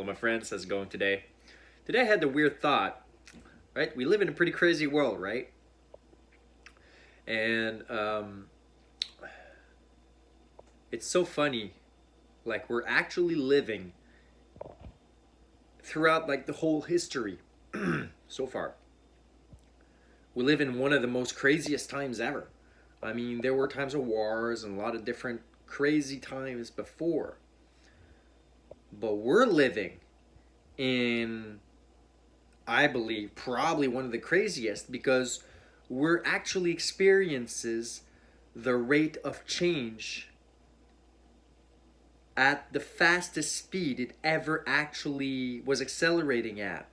Hello, my friends. How's it going today? Today I had the weird thought, right? We live in a pretty crazy world, right? And it's so funny. Like, we're actually living throughout, like, the whole history so far. We live in one of the most craziest times ever. I mean, there were times of wars and a lot of different crazy times before. But we're living in, I believe, probably one of the craziest because we're actually experiences the rate of change at the fastest speed it ever actually was accelerating at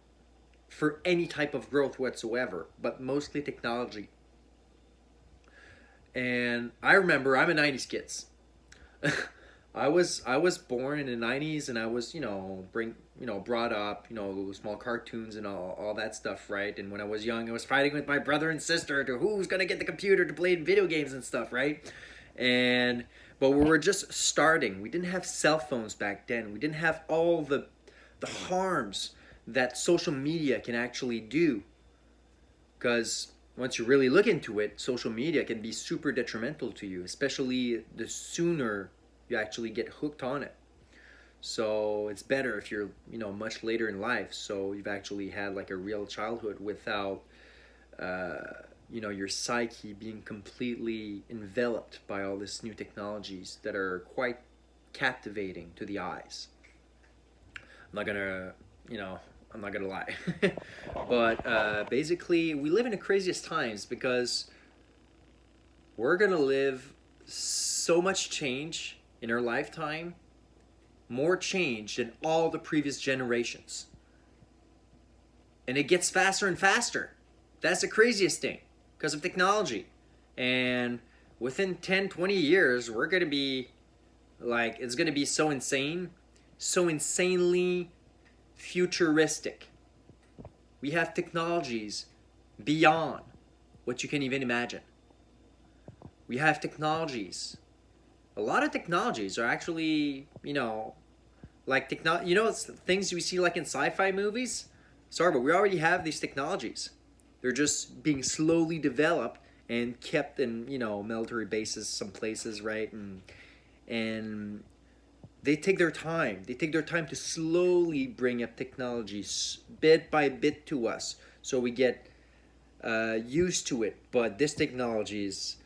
for any type of growth whatsoever, but mostly technology. And I remember I'm a 90s kid. I was born in the 90s, and I was brought up, small cartoons and all that stuff, right? And when I was young, I was fighting with my brother and sister to who's gonna get the computer to play video games and stuff, right? And but we were just starting. We didn't have cell phones back then. We didn't have all the harms that social media can actually do. Because once you really look into it, social media can be super detrimental to you, especially the sooner you actually get hooked on it. So it's better if you're, much later in life. So you've actually had like a real childhood without, your psyche being completely enveloped by all these new technologies that are quite captivating to the eyes. I'm not gonna, I'm not gonna lie. But basically, we live in the craziest times because we're gonna live so much change in our lifetime, more change than all the previous generations. And it gets faster and faster. That's the craziest thing because of technology. And within 10, 20 years, we're going to be like, it's going to be so insane, so insanely futuristic. We have technologies beyond what you can even imagine. We have technologies. A lot of technologies are actually, like it's things we see like in sci-fi movies. Sorry, but we already have these technologies. They're just being slowly developed and kept in, military bases, some places, right? And they take their time. They take their time to slowly bring up technologies bit by bit to us, so we get used to it. But this technology is,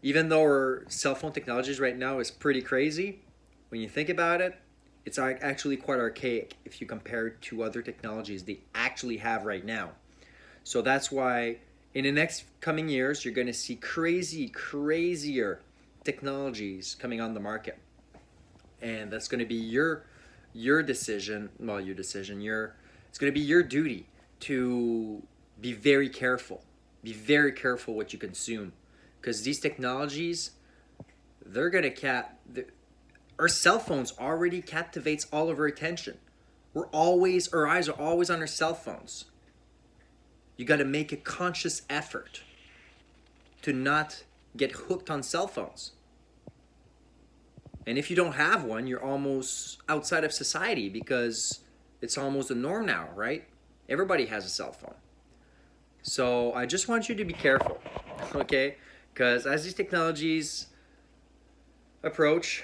even though our cell phone technologies right now is pretty crazy, when you think about it, it's actually quite archaic if you compare it to other technologies they actually have right now. So that's why in the next coming years, you're going to see crazier technologies coming on the market. And that's going to be your decision, well, your decision, it's going to be your duty to be very careful. Be very careful what you consume. Because these technologies, they're going to our cell phones already captivates all of our attention. Our eyes are always on our cell phones. You got to make a conscious effort to not get hooked on cell phones. And if you don't have one, you're almost outside of society because it's almost a norm now, right? Everybody has a cell phone. So I just want you to be careful, okay? Because as these technologies approach,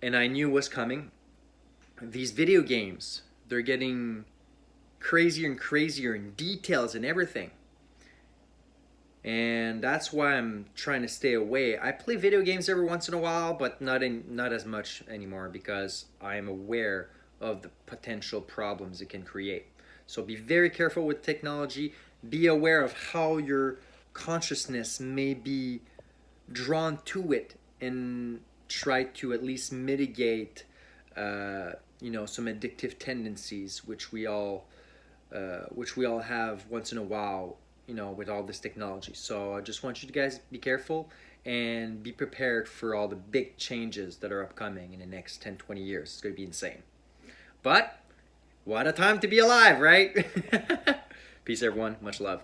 and I knew was coming, these video games, they're getting crazier and crazier in details and everything. And that's why I'm trying to stay away. I play video games every once in a while, but not as much anymore because I am aware of the potential problems it can create. So be very careful with technology. Be aware of how your consciousness may be drawn to it, and try to at least mitigate some addictive tendencies which we all have once in a while, with all this technology. So I just want you to guys be careful and be prepared for all the big changes that are upcoming in the next 10, 20 years. It's going to be insane. But what a time to be alive, right? Peace, everyone. Much love.